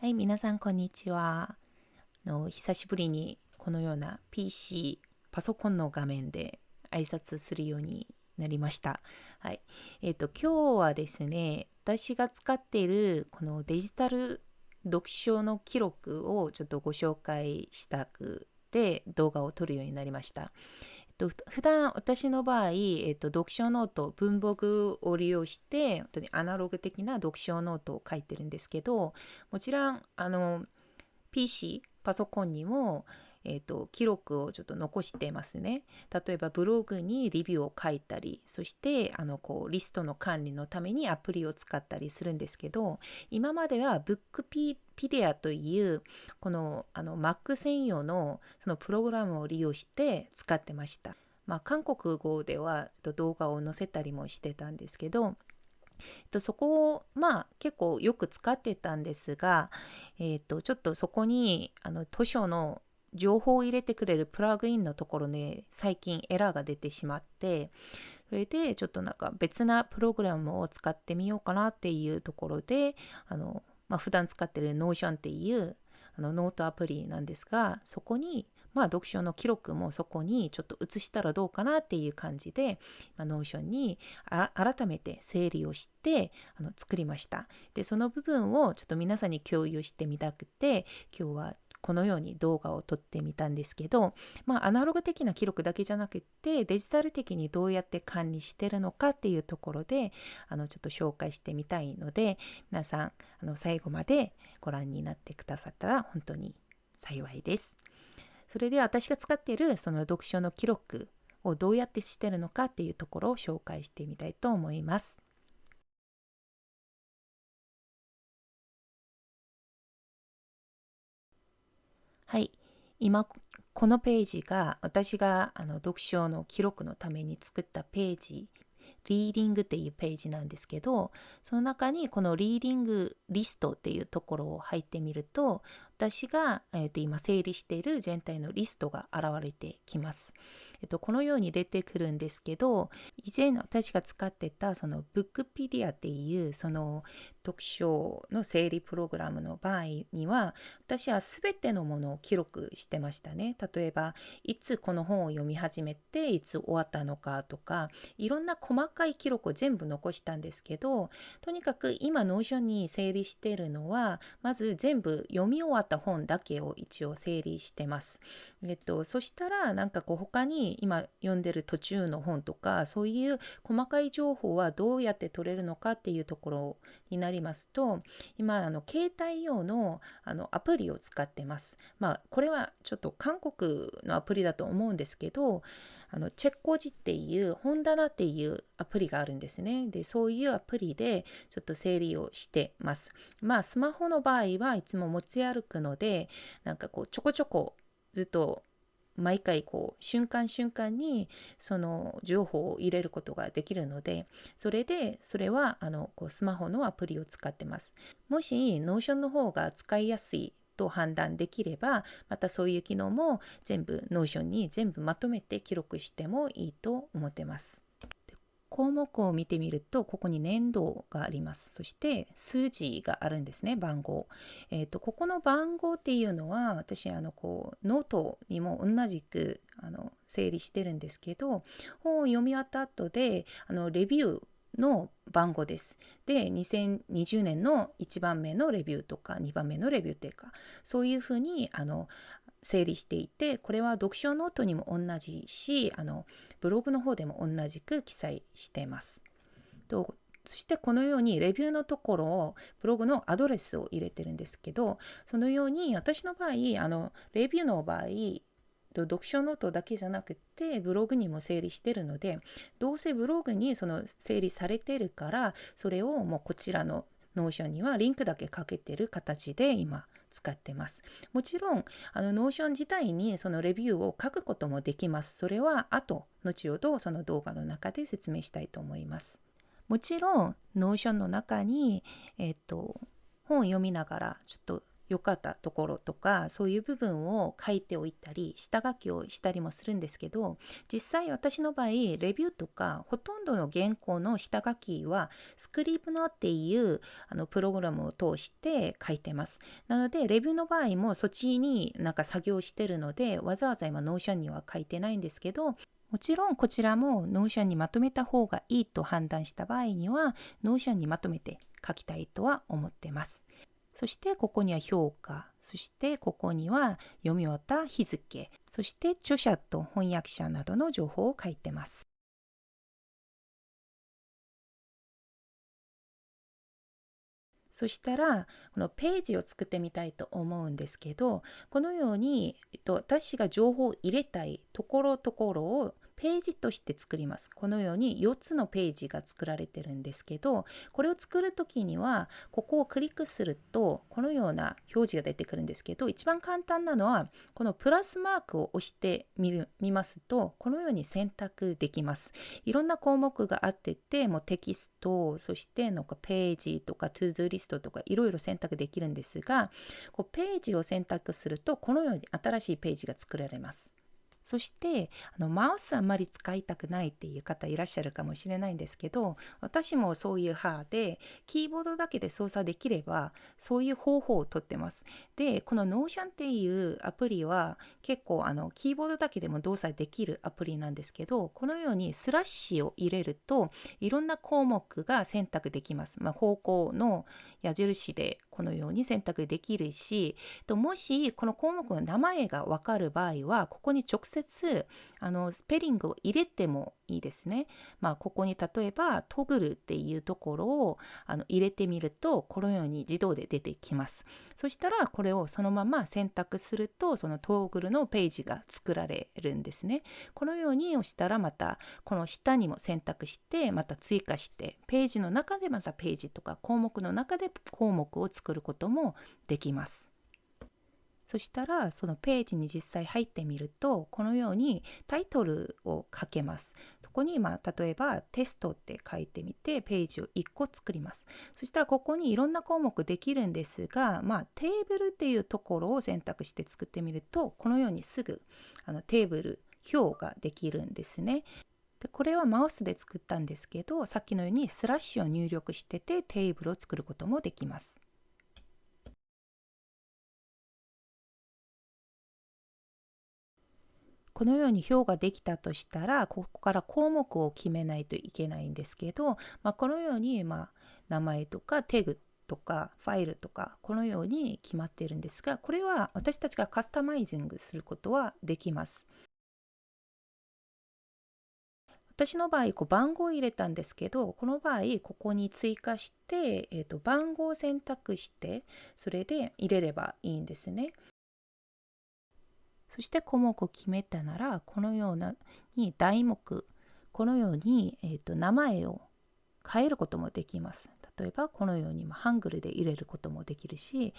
はい、皆さんこんにちは。久しぶりにこのような PC、パソコンの画面で挨拶するようになりました。はい。今日はですね、私が使っているこのデジタル読書の記録をちょっとご紹介したくて動画を撮るようになりました。普段私の場合、読書ノート、文房具を利用して、本当にアナログ的な読書ノートを書いてるんですけど、もちろん、PC、パソコンにも、記録をちょっと残してますね。例えばブログにレビューを書いたり、そしてリストの管理のためにアプリを使ったりするんですけど、今まではブックピディアというこのMac 専用のそのプログラムを利用して使ってました。韓国語では動画を載せたりもしてたんですけど、そこを結構よく使ってたんですが、ちょっとそこに図書の情報を入れてくれるプラグインのところで最近エラーが出てしまって、それでちょっとなんか別なプログラムを使ってみようかなっていうところで、普段使ってる Notion っていうノートアプリなんですが、そこに読書の記録もそこにちょっと移したらどうかなっていう感じで、ノーションに改めて整理をして作りました。で、その部分をちょっと皆さんに共有してみたくて、今日はこのように動画を撮ってみたんですけど、アナログ的な記録だけじゃなくて、デジタル的にどうやって管理してるのかっていうところで、ちょっと紹介してみたいので、皆さん、最後までご覧になってくださったら本当に幸いです。それで私が使っているその読書の記録をどうやってしてるのかっていうところを紹介してみたいと思います。はい。今、このページが私が読書の記録のために作ったページ、リーディングっていうページなんですけど、その中にこのリーディングリストっていうところを入ってみると、私が、今整理している全体のリストが現れてきます。このように出てくるんですけど、以前私が使ってたそのブックピディアっていうその読書の整理プログラムの場合には、私は全てのものを記録してましたね。例えば、いつこの本を読み始めて、いつ終わったのかとか、いろんな細かい記録を全部残したんですけど、とにかく今ノーションに整理しているのは、まず全部読み終わった本だけを一応整理してます。そしたらなんか他に今読んでる途中の本とかそういう細かい情報はどうやって取れるのかっていうところになりますと、今携帯用のアプリを使ってます。これはちょっと韓国のアプリだと思うんですけど、チェッコジっていう本棚っていうアプリがあるんですね。で、そういうアプリでちょっと整理をしてます。スマホの場合はいつも持ち歩くので、なんかちょこちょこずっと毎回瞬間瞬間にその情報を入れることができるので、それはスマホのアプリを使ってます。もしノーションの方が使いやすいと判断できれば、またそういう機能も全部ノーションに全部まとめて記録してもいいと思ってます。項目を見てみると、ここに年度があります。そして数字があるんですね、番号。ここの番号っていうのは、私ノートにも同じく整理してるんですけど、本を読み終わった後でレビューの番号です。で、2020年の1番目のレビューとか2番目のレビューというか、そういうふうに整理していて、これは読書ノートにも同じし、ブログの方でも同じく記載しています。そしてこのようにレビューのところをブログのアドレスを入れてるんですけど、そのように私の場合レビューの場合読書ノートだけじゃなくてブログにも整理してるので、どうせブログにその整理されてるから、それをもうこちらのノーションにはリンクだけかけてる形で今使ってます。もちろんノーション自体にそのレビューを書くこともできます。それは後ほどその動画の中で説明したいと思います。もちろんノーションの中に、本を読みながらちょっと良かったところとかそういう部分を書いておいたり下書きをしたりもするんですけど、実際私の場合レビューとかほとんどの原稿の下書きはスクリプノっていうプログラムを通して書いてます。なのでレビューの場合もそっちになんか作業してるのでわざわざ今ノーションには書いてないんですけど、もちろんこちらもノーションにまとめた方がいいと判断した場合にはノーションにまとめて書きたいとは思ってます。そしてここには評価、そしてここには読み終わった日付、そして著者と翻訳者などの情報を書いてます。そしたらこのページを作ってみたいと思うんですけど、このように、私が情報を入れたいところをページとして作ります。このように4つのページが作られてるんですけど、これを作るときにはここをクリックするとこのような表示が出てくるんですけど、一番簡単なのはこのプラスマークを押してみますとこのように選択できます。いろんな項目があってて、もうテキスト、そしてなんかページとかトゥードゥリストとかいろいろ選択できるんですが、こうページを選択するとこのように新しいページが作られます。そしてマウスあんまり使いたくないっていう方いらっしゃるかもしれないんですけど、私もそういう派でキーボードだけで操作できればそういう方法をとってます。でこの Notion っていうアプリは結構キーボードだけでも動作できるアプリなんですけど、このようにスラッシュを入れるといろんな項目が選択できます。方向の矢印でこのように選択できるし、もしこの項目の名前が分かる場合はここに直接スペリングを入れてもいいですね。ここに例えばトグルっていうところを入れてみるとこのように自動で出てきます。そしたらこれをそのまま選択するとそのトグルのページが作られるんですね。このように押したらまたこの下にも選択してまた追加してページの中でまたページとか項目の中で項目を作ることもできます。そしたらそのページに実際入ってみるとこのようにタイトルを書けます。そこに例えばテストって書いてみてページを1個作ります。そしたらここにいろんな項目できるんですが、テーブルっていうところを選択して作ってみるとこのようにすぐテーブル表ができるんですね。でこれはマウスで作ったんですけど、さっきのようにスラッシュを入力しててテーブルを作ることもできます。このように表ができたとしたらここから項目を決めないといけないんですけど、このように、名前とかテグとかファイルとかこのように決まっているんですが、これは私たちがカスタマイジングすることはできます。私の場合番号を入れたんですけど、この場合ここに追加して、番号を選択してそれで入れればいいんですね。そして項目を決めたならこのように題目、このように、名前を変えることもできます。例えばこのようにハングルで入れることもできるし、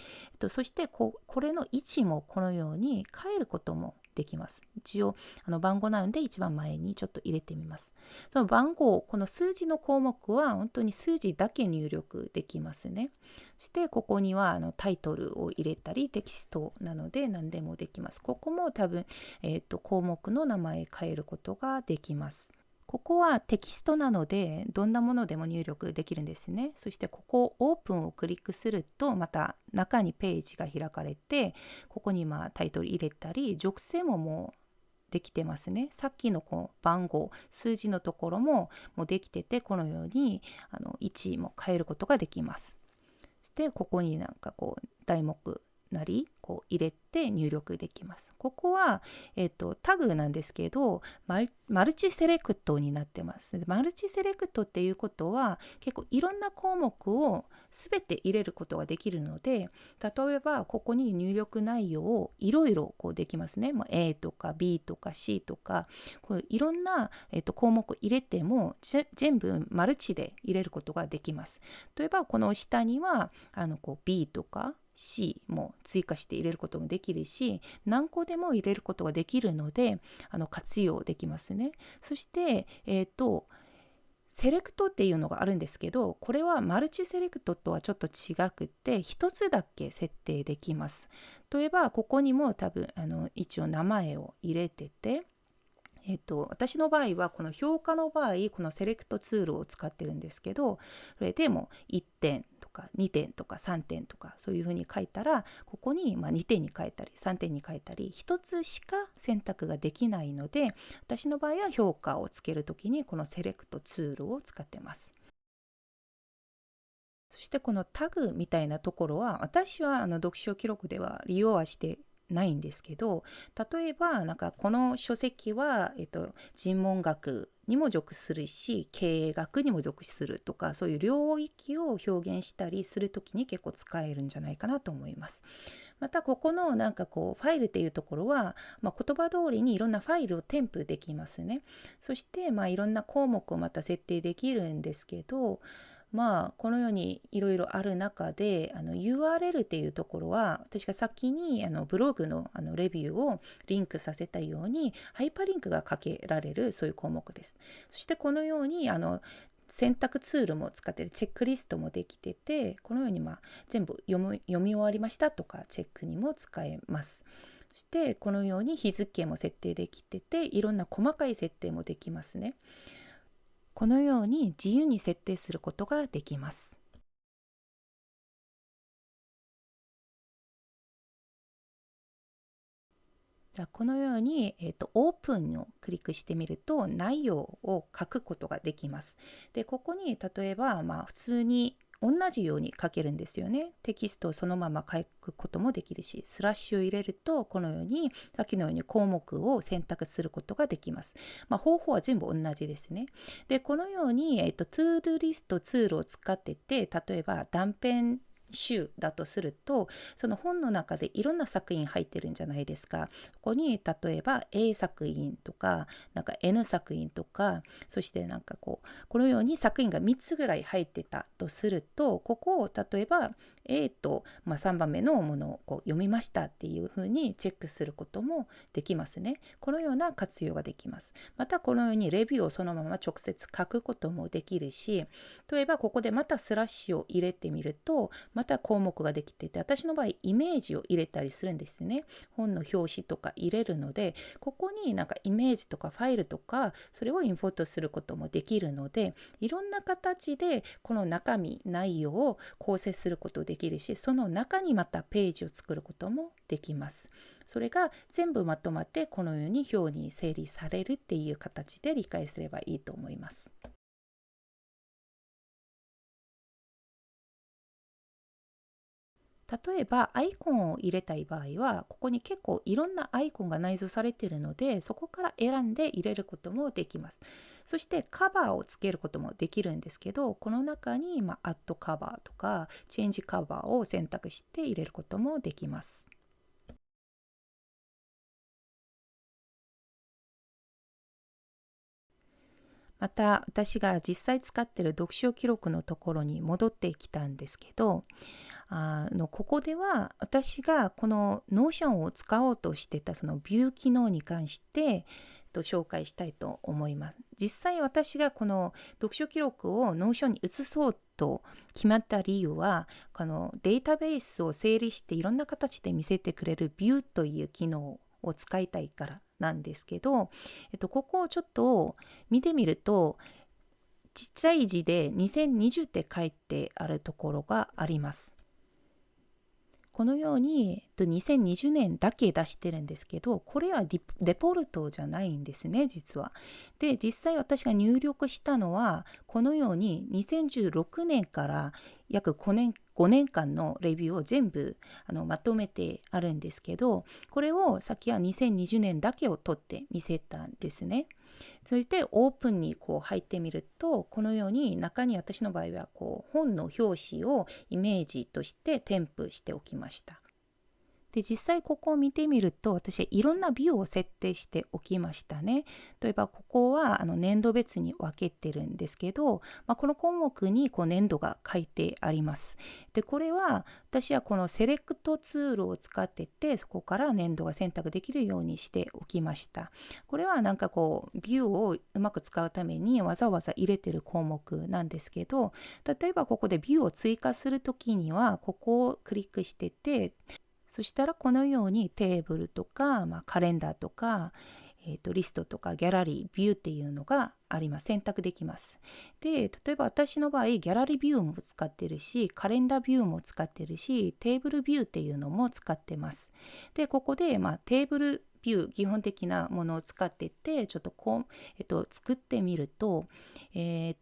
そしてこれの位置もこのように変えることもできます。一応番号なので一番前にちょっと入れてみます。その番号、この数字の項目は本当に数字だけ入力できますね。そしてここにはタイトルを入れたりテキストなので何でもできます。ここも多分、項目の名前変えることができます。ここはテキストなのでどんなものでも入力できるんですね。そしてここオープンをクリックするとまた中にページが開かれて、ここにタイトル入れたり属性ももうできてますね。さっきの番号数字のところもうできてて、このように位置も変えることができます。そしてここに題目なり入れて入力できます。ここは、タグなんですけどマルチセレクトになってます。マルチセレクトっていうことは結構いろんな項目を全て入れることができるので、例えばここに入力内容をいろいろできますね。A とか B とか C とかいろんな、項目入れても全部マルチで入れることができます。例えばこの下にはB とかC も追加して入れることもできるし、何個でも入れることができるので活用できますね。そして、セレクトっていうのがあるんですけど、これはマルチセレクトとはちょっと違くて、一つだけ設定できます。例えばここにも多分一応名前を入れてて、私の場合はこの評価の場合このセレクトツールを使ってるんですけど、それでも1点とか2点とか3点とかそういうふうに書いたら、ここに2点に変えたり3点に変えたり1つしか選択ができないので、私の場合は評価をつけるときにこのセレクトツールを使ってます。そしてこのタグみたいなところは私は読書記録では利用はしてないんですけど、例えばなんかこの書籍は、人文学にも属するし経営学にも属するとか、そういう領域を表現したりするときに結構使えるんじゃないかなと思います。またここのなんかこうファイルっていうところは、言葉通りにいろんなファイルを添付できますね。そしていろんな項目をまた設定できるんですけど、このようにいろいろある中でURL っていうところは、私が先にブログのレビューをリンクさせたようにハイパーリンクがかけられる、そういう項目です。そしてこのように選択ツールも使ってチェックリストもできてて、このように全部読み終わりましたとかチェックにも使えます。そしてこのように日付も設定できてて、いろんな細かい設定もできますね。このように自由に設定することができます。このように、オープンをクリックしてみると内容を書くことができます。で、ここに例えば、普通に同じように書けるんですよね。テキストをそのまま書くこともできるし、スラッシュを入れるとこのようにさっきのように項目を選択することができます。方法は全部同じですね。で、このように、トゥードゥリストツールを使ってて、例えば断片集だとすると、その本の中でいろんな作品入ってるんじゃないですか。ここに例えば A 作品とかなんか N 作品とか、そしてなんかこのように作品が3つぐらい入ってたとすると、ここを例えば A と、3番目のものを読みましたっていうふうにチェックすることもできますね。このような活用ができます。またこのようにレビューをそのまま直接書くこともできるし、例えばここでまたスラッシュを入れてみるとまた項目ができていて、私の場合イメージを入れたりするんですね。本の表紙とか入れるので、ここになんかイメージとかファイルとかそれをインポートすることもできるので、いろんな形でこの中身内容を構成することできるし、その中にまたページを作ることもできます。それが全部まとまってこのように表に整理されるっていう形で理解すればいいと思います。例えばアイコンを入れたい場合は、ここに結構いろんなアイコンが内蔵されているので、そこから選んで入れることもできます。そしてカバーをつけることもできるんですけど、この中にアッドカバーとかチェンジカバーを選択して入れることもできます。また私が実際使っている読書記録のところに戻ってきたんですけど、ここでは私がこの Notion を使おうとしてたそのビュー機能に関して紹介したいと思います。実際私がこの読書記録を Notion に移そうと決まった理由は、このデータベースを整理していろんな形で見せてくれるビューという機能を使いたいからなんですけど、ここをちょっと見てみると、ちっちゃい字で2020って書いてあるところがあります。このように2020年だけ出してるんですけど、これはデポルトじゃないんですね、実は。で、実際私が入力したのは、このように2016年から約5年間のレビューを全部まとめてあるんですけど、これを先は2020年だけを取って見せたんですね。そしてオープンに入ってみると、このように中に私の場合は本の表紙をイメージとして添付しておきました。で、実際ここを見てみると、私はいろんなビューを設定しておきましたね。例えばここは年度別に分けてるんですけど、この項目に年度が書いてあります。で、これは私はこのセレクトツールを使ってて、そこから年度が選択できるようにしておきました。これはなんかビューをうまく使うためにわざわざ入れてる項目なんですけど、例えばここでビューを追加するときには、ここをクリックしてて、そしたらこのようにテーブルとか、カレンダーとか、リストとかギャラリー、ビューっていうのがあります。選択できます。で、例えば私の場合、ギャラリービューも使ってるし、カレンダービューも使ってるし、テーブルビューっていうのも使ってます。で、ここで、テーブルビュー、基本的なものを使ってて、ちょっと作ってみると、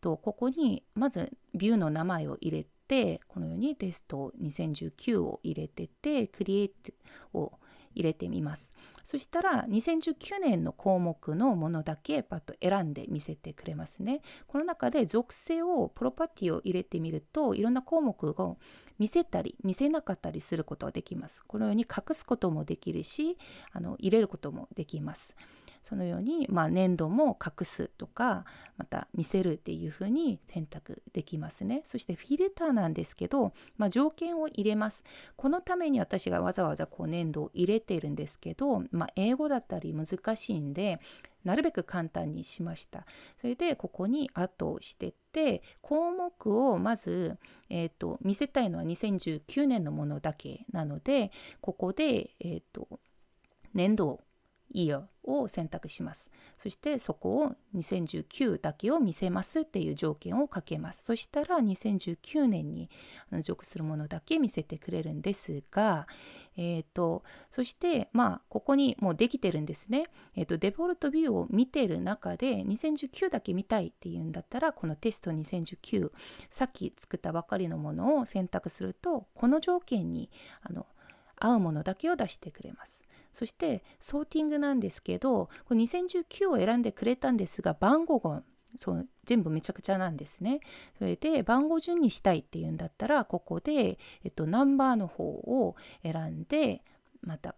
ここにまずビューの名前を入れて、このようにテスト2019を入れてて、クリエイトを入れてみます。そしたら2019年の項目のものだけパッと選んで見せてくれますね。この中で属性をプロパティを入れてみると、いろんな項目を見せたり見せなかったりすることができます。このように隠すこともできるし、入れることもできます。そのように、年度も隠すとか、また見せるっていうふうに選択できますね。そしてフィルターなんですけど、条件を入れます。このために私がわざわざ年度を入れているんですけど、英語だったり難しいんで、なるべく簡単にしました。それでここに後をしてって、項目をまず、見せたいのは2019年のものだけなので、ここで、年度year を選択します。そしてそこを2019だけを見せますっていう条件をかけます。そしたら2019年に属するものだけ見せてくれるんですが、そしてここにもうできてるんですね。デフォルトビューを見てる中で2019だけ見たいっていうんだったら、このテスト2019、さっき作ったばかりのものを選択すると、この条件に合うものだけを出してくれます。そしてソーティングなんですけど、これ2019を選んでくれたんですが、番号が全部めちゃくちゃなんですね。それで番号順にしたいっていうんだったら、ここで、ナンバーの方を選んで、また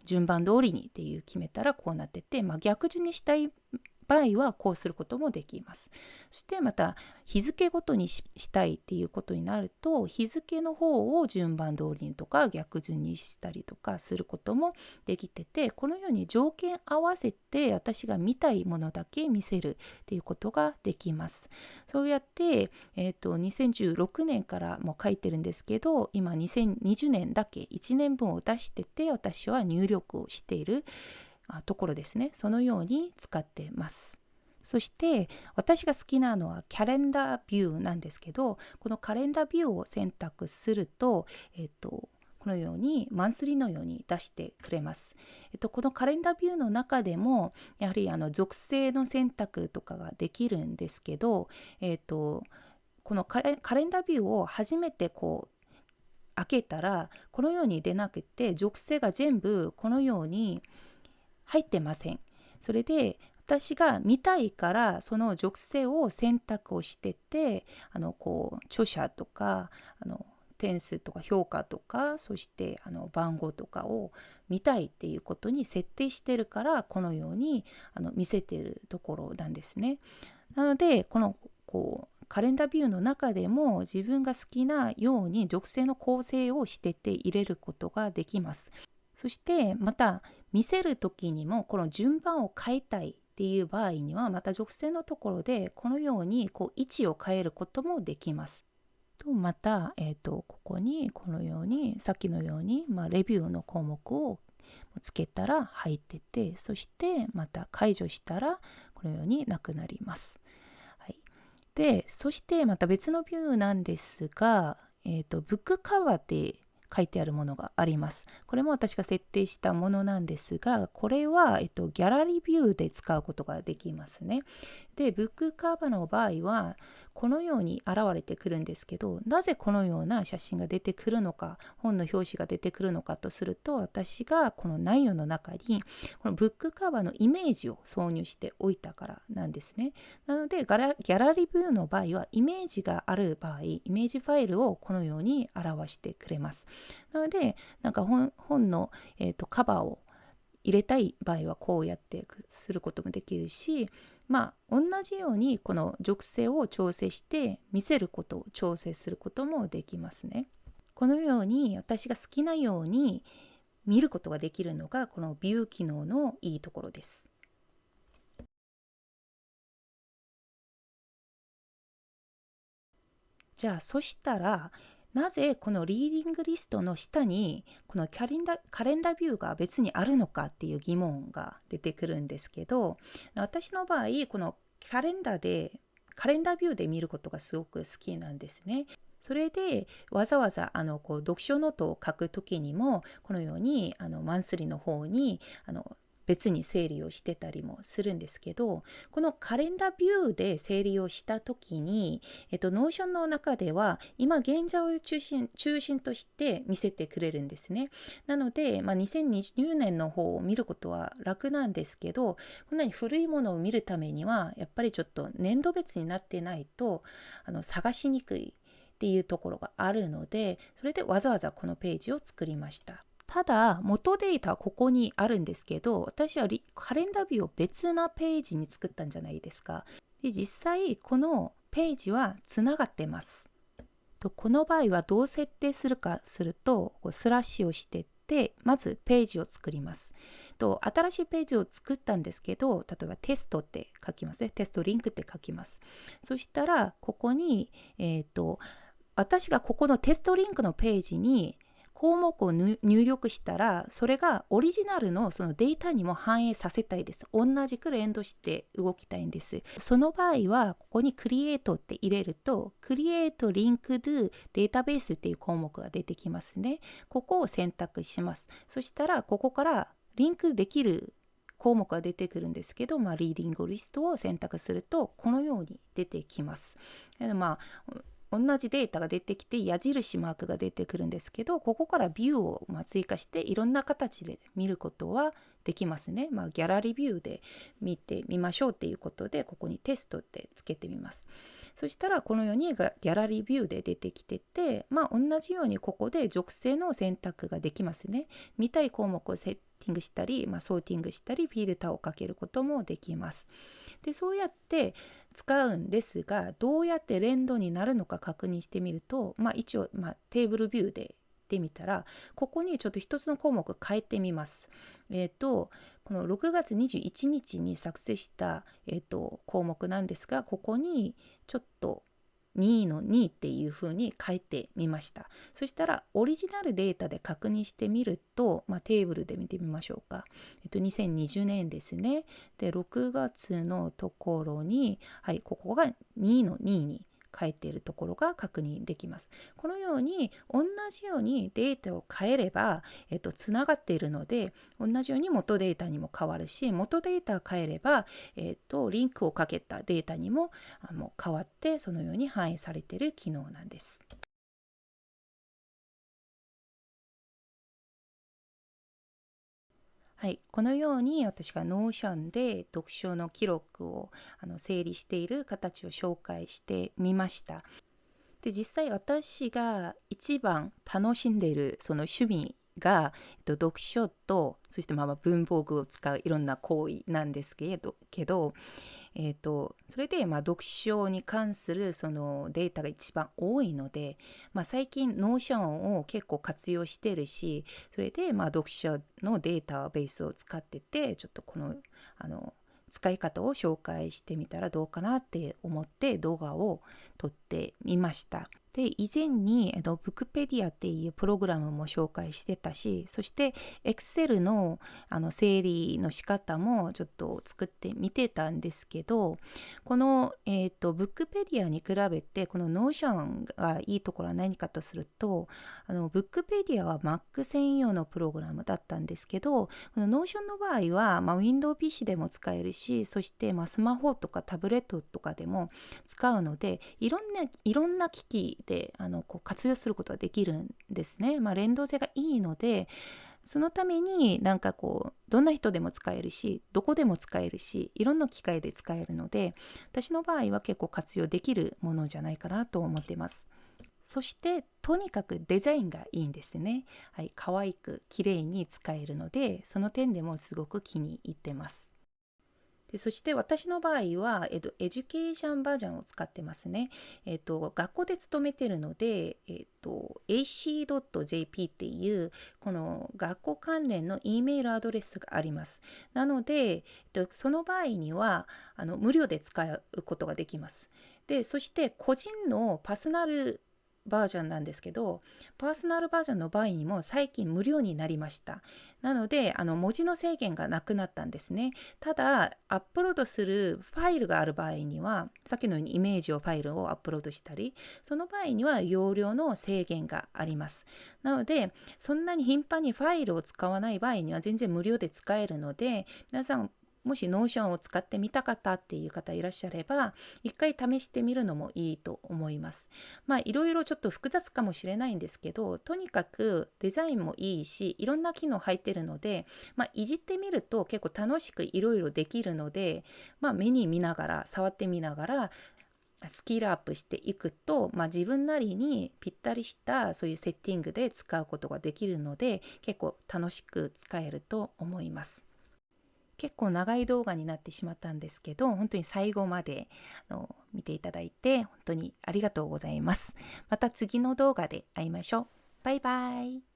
順番通りにっていう決めたらこうなってて、逆順にしたい場合はこうすることもできます。そしてまた日付ごとにしたいっていうことになると、日付の方を順番通りにとか逆順にしたりとかすることもできてて、このように条件合わせて私が見たいものだけ見せるっていうことができます。そうやって、2016年からも書いてるんですけど、今2020年だけ1年分を出してて、私は入力をしているところですね。そのように使ってます。そして私が好きなのはカレンダービューなんですけど、このカレンダービューを選択すると、このようにマンスリーのように出してくれます。このカレンダービューの中でもやはり属性の選択とかができるんですけど、このカレンダービューを初めて開けたら、このように出なくて、属性が全部このように入ってません。それで私が見たいからその属性を選択をしてて、著者とか点数とか評価とか、そして番号とかを見たいっていうことに設定してるから、このように見せているところなんですね。なのでこのカレンダービューの中でも自分が好きなように属性の構成をしてて入れることができます。そしてまた見せる時にもこの順番を変えたいっていう場合には、また属性のところでこのように位置を変えることもできます。とまた、ここにこのようにさっきのように、レビューの項目をつけたら入ってて、そしてまた解除したらこのようになくなります。はい、でそしてまた別のビューなんですが、ブックカバーって書いてあるものがあります。これも私が設定したものなんですが、これは、ギャラリービューで使うことができますね。で、ブックカバーの場合はこのように現れてくるんですけど、なぜこのような写真が出てくるのか、本の表紙が出てくるのかとすると、私がこの内容の中にこのブックカバーのイメージを挿入しておいたからなんですね。なのでギャラリービューの場合はイメージがある場合、イメージファイルをこのように表してくれます。なのでなんか本の、カバーを入れたい場合はこうやってすることもできるし、同じようにこの属性を調整して見せることを調整することもできますね。このように私が好きなように見ることができるのがこのビュー機能のいいところです。じゃあそしたらなぜこのリーディングリストの下にこのカレンダービューが別にあるのかっていう疑問が出てくるんですけど、私の場合このカレンダービューで見ることがすごく好きなんですね。それでわざわざ読書ノートを書くときにもこのようにマンスリーの方に別に整理をしてたりもするんですけど、このカレンダービューで整理をした時に、ノーションの中では今現在を中心として見せてくれるんですね。なので、2020年の方を見ることは楽なんですけど、こんなに古いものを見るためにはやっぱりちょっと年度別になってないと探しにくいっていうところがあるので、それでわざわざこのページを作りました。ただ元データはここにあるんですけど、私はカレンダービューを別なページに作ったんじゃないですか。で、実際このページはつながってます。この場合はどう設定するかすると、スラッシュをしてってまずページを作ります。新しいページを作ったんですけど、例えばテストって書きますね。テストリンクって書きます。そしたらここに、私がここのテストリンクのページに項目を入力したら、それがオリジナルのそのデータにも反映させたいです。同じく連動して動きたいんです。その場合はここにクリエイトって入れると、クリエイトリンクドデータベースっていう項目が出てきますね。ここを選択します。そしたらここからリンクできる項目が出てくるんですけど、リーディングリストを選択するとこのように出てきます。同じデータが出てきて矢印マークが出てくるんですけど、ここからビューを追加していろんな形で見ることはできますね。ギャラリービューで見てみましょうっていうことで、ここにテストってつけてみます。そしたらこのようにギャラリービューで出てきてて、同じようにここで属性の選択ができますね。見たい項目をセッティングしたり、ソーティングしたり、フィルターをかけることもできます。で、そうやって使うんですが、どうやって連動になるのか確認してみると、一応、テーブルビューでみたら、ここにちょっと一つの項目変えてみます。この6月21日に作成した、項目なんですが、ここにちょっと2の2っていう風に書いてみました。そしたらオリジナルデータで確認してみると、テーブルで見てみましょうか。2020年ですね。で、6月のところに、ここが2の2に書いているところが確認できます。このように同じようにデータを変えれば、つながっているので、同じように元データにも変わるし、元データを変えれば、リンクをかけたデータにも変わって、そのように反映されている機能なんです。はい、このように私がノーションで読書の記録を整理している形を紹介してみました。で、実際私が一番楽しんでいるその趣味が、読書と、そして文房具を使ういろんな行為なんですけど、それで読書に関するそのデータが一番多いので、最近ノーションを結構活用してるし、それで読書のデータベースを使ってて、ちょっとこの使い方を紹介してみたらどうかなって思って動画を撮ってみました。で、以前に、ブックペディアっていうプログラムも紹介してたし、そして Excel の、整理の仕方もちょっと作ってみてたんですけど、この、ブックペディアに比べて、この Notion がいいところは何かとすると、ブックペディアは Mac 専用のプログラムだったんですけど、この Notion の場合は、Windows PC でも使えるし、そして、スマホとかタブレットとかでも使うので、いろんな機器でこう活用することができるんですね。連動性がいいので、そのためになんかこうどんな人でも使えるし、どこでも使えるし、いろんな機械で使えるので、私の場合は結構活用できるものじゃないかなと思っています。そしてとにかくデザインがいいんですね。はい、可愛く綺麗に使えるので、その点でもすごく気に入ってます。で、そして私の場合は、エデュケーションバージョンを使ってますね。学校で勤めてるので、ac.jp っていうこの学校関連の E メールアドレスがあります。なので、その場合には無料で使うことができます。で、そして個人のパーソナルバージョンなんですけど、パーソナルバージョンの場合にも最近無料になりました。なので、文字の制限がなくなったんですね。ただ、アップロードするファイルがある場合には、さっきのようにイメージをファイルをアップロードしたり、その場合には容量の制限があります。なので、そんなに頻繁にファイルを使わない場合には全然無料で使えるので、皆さん、もし Notion を使ってみたかったっていう方いらっしゃれば、一回試してみるのもいいと思います。いろいろちょっと複雑かもしれないんですけど、とにかくデザインもいいし、いろんな機能入ってるので、いじってみると結構楽しくいろいろできるので、目に見ながら、触ってみながら、スキルアップしていくと、自分なりにぴったりしたそういうセッティングで使うことができるので、結構楽しく使えると思います。結構長い動画になってしまったんですけど、本当に最後まで見ていただいて本当にありがとうございます。また次の動画で会いましょう。バイバイ。